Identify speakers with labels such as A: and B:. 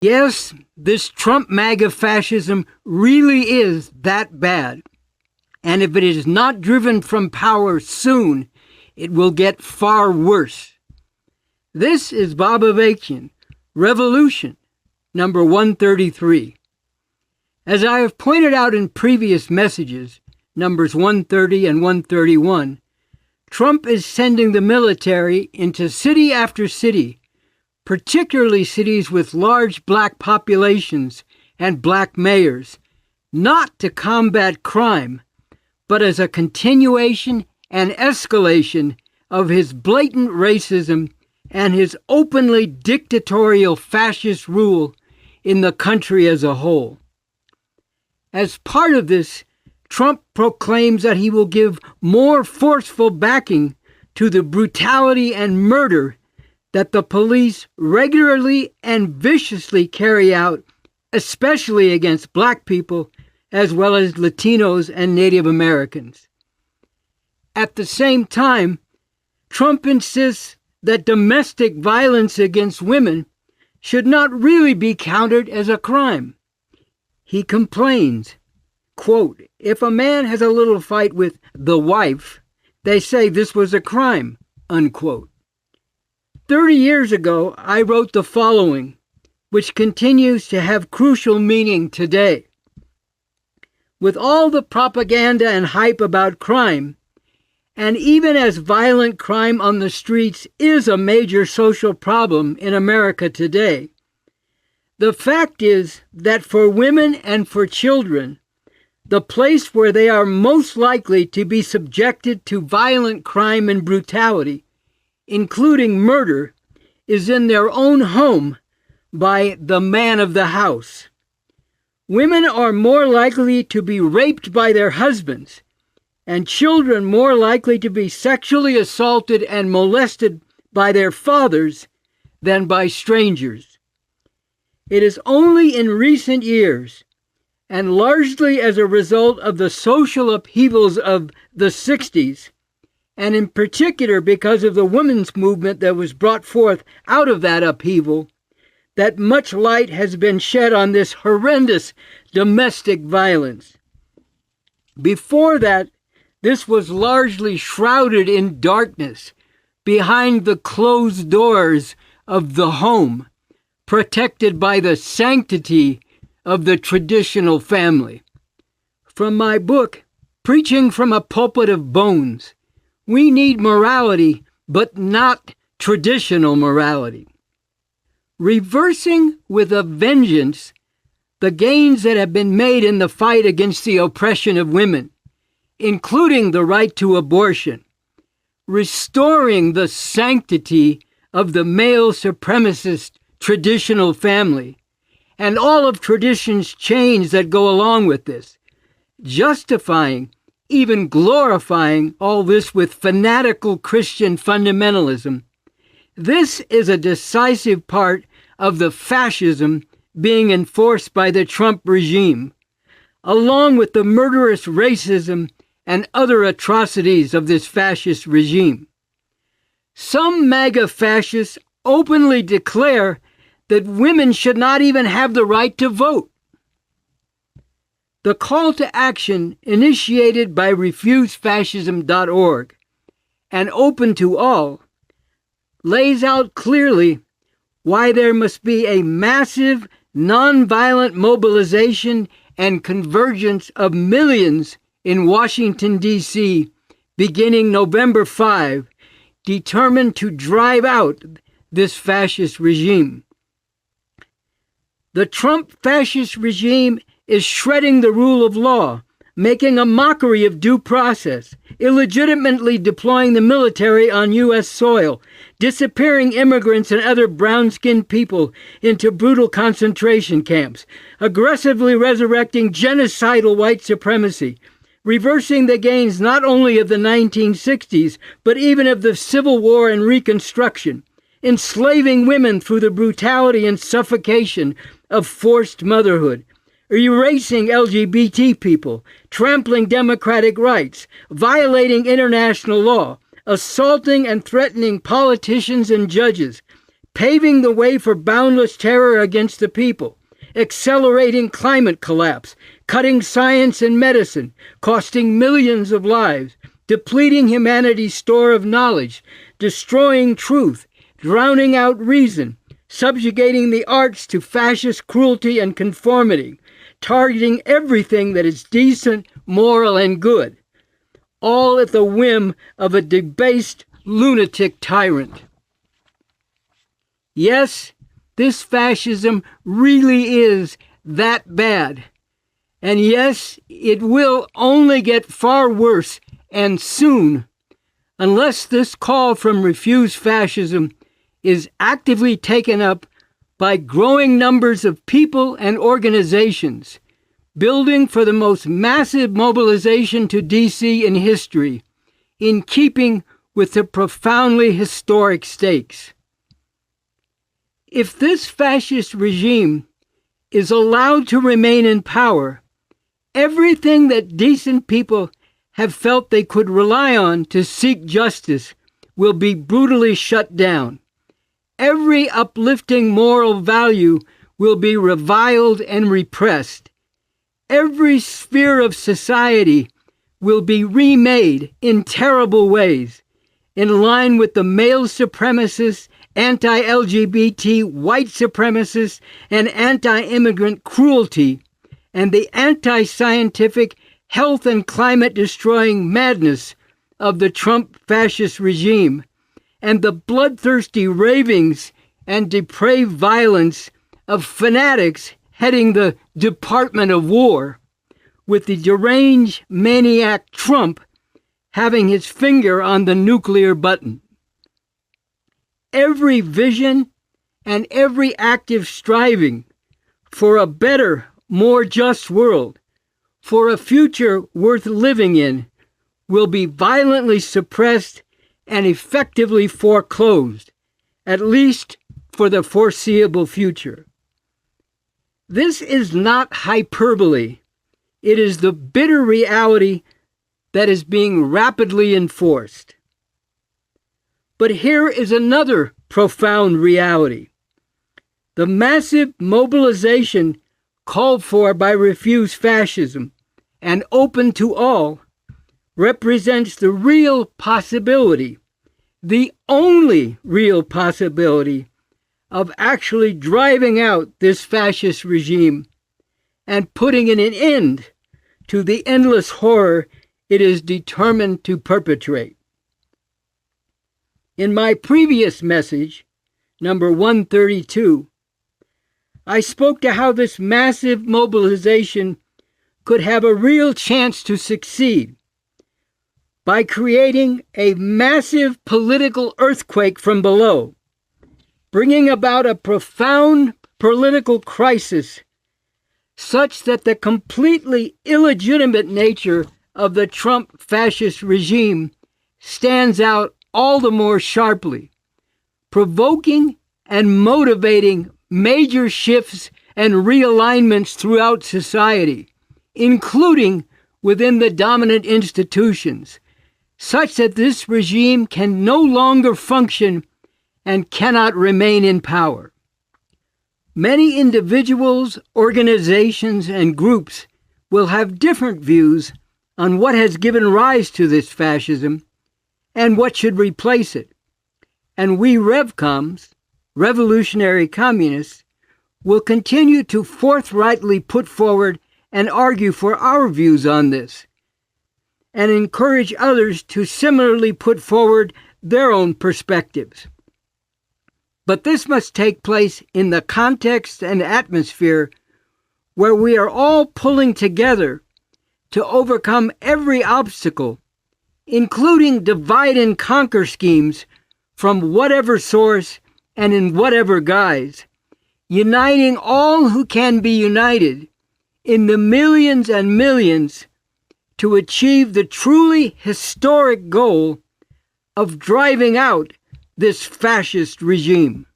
A: Yes, this Trump MAGA fascism really is that bad. And if it is not driven from power soon, it will get far worse. This is Bob Avakian, Revolution, number 133. As I have pointed out in previous messages, numbers 130 and 131, Trump is sending the military into city after city, particularly cities with large black populations and black mayors, not to combat crime, but as a continuation and escalation of his blatant racism and his openly dictatorial fascist rule in the country as a whole. As part of this, Trump proclaims that he will give more forceful backing to the brutality and murder that the police regularly and viciously carry out, especially against black people, as well as Latinos and Native Americans. At the same time, Trump insists that domestic violence against women should not really be counted as a crime. He complains, quote, "If a man has a little fight with the wife, they say this was a crime," unquote. 30 years ago, I wrote the following, which continues to have crucial meaning today. With all the propaganda and hype about crime, and even as violent crime on the streets is a major social problem in America today, the fact is that for women and for children, the place where they are most likely to be subjected to violent crime and brutality, including murder, is in their own home by the man of the house. Women are more likely to be raped by their husbands, and children more likely to be sexually assaulted and molested by their fathers than by strangers. It is only in recent years, and largely as a result of the social upheavals of the 60s, and in particular because of the women's movement that was brought forth out of that upheaval, that much light has been shed on this horrendous domestic violence. Before that, this was largely shrouded in darkness behind the closed doors of the home, protected by the sanctity of the traditional family. From my book, Preaching from a Pulpit of Bones, we need morality, but not traditional morality. Reversing with a vengeance the gains that have been made in the fight against the oppression of women, including the right to abortion, restoring the sanctity of the male supremacist traditional family, and all of tradition's chains that go along with this, justifying, even glorifying all this with fanatical Christian fundamentalism. This is a decisive part of the fascism being enforced by the Trump regime, along with the murderous racism and other atrocities of this fascist regime. Some MAGA fascists openly declare that women should not even have the right to vote. The call to action initiated by refusefascism.org and open to all lays out clearly why there must be a massive nonviolent mobilization and convergence of millions in Washington, D.C., beginning November 5, determined to drive out this fascist regime. The Trump fascist regime is shredding the rule of law, making a mockery of due process, illegitimately deploying the military on U.S. soil, disappearing immigrants and other brown-skinned people into brutal concentration camps, aggressively resurrecting genocidal white supremacy, reversing the gains not only of the 1960s, but even of the Civil War and Reconstruction, enslaving women through the brutality and suffocation of forced motherhood, erasing LGBT people, trampling democratic rights, violating international law, assaulting and threatening politicians and judges, paving the way for boundless terror against the people, accelerating climate collapse, cutting science and medicine, costing millions of lives, depleting humanity's store of knowledge, destroying truth, drowning out reason, subjugating the arts to fascist cruelty and conformity, targeting everything that is decent, moral, and good, all at the whim of a debased lunatic tyrant. Yes, this fascism really is that bad. And yes, it will only get far worse and soon, unless this call from Refuse Fascism is actively taken up by growing numbers of people and organizations, building for the most massive mobilization to DC in history, in keeping with the profoundly historic stakes. If this fascist regime is allowed to remain in power, everything that decent people have felt they could rely on to seek justice will be brutally shut down. Every uplifting moral value will be reviled and repressed. Every sphere of society will be remade in terrible ways, in line with the male supremacist, anti-LGBT, white supremacist, and anti-immigrant cruelty, and the anti-scientific, health and climate-destroying madness of the Trump fascist regime, and the bloodthirsty ravings and depraved violence of fanatics heading the Department of War, with the deranged maniac Trump having his finger on the nuclear button. Every vision and every active striving for a better, more just world, for a future worth living in, will be violently suppressed and effectively foreclosed, at least for the foreseeable future. This is not hyperbole. It is the bitter reality that is being rapidly enforced. But here is another profound reality. The massive mobilization called for by Refuse Fascism and open to all represents the real possibility, the only real possibility, of actually driving out this fascist regime and putting an end to the endless horror it is determined to perpetrate. In my previous message, number 132, I spoke to how this massive mobilization could have a real chance to succeed by creating a massive political earthquake from below, bringing about a profound political crisis such that the completely illegitimate nature of the Trump fascist regime stands out all the more sharply, provoking and motivating major shifts and realignments throughout society, including within the dominant institutions, such that this regime can no longer function and cannot remain in power. Many individuals, organizations, and groups will have different views on what has given rise to this fascism and what should replace it. And we Revcoms, revolutionary communists, will continue to forthrightly put forward and argue for our views on this, and encourage others to similarly put forward their own perspectives. But this must take place in the context and atmosphere where we are all pulling together to overcome every obstacle, including divide and conquer schemes from whatever source and in whatever guise, uniting all who can be united in the millions and millions to achieve the truly historic goal of driving out this fascist regime.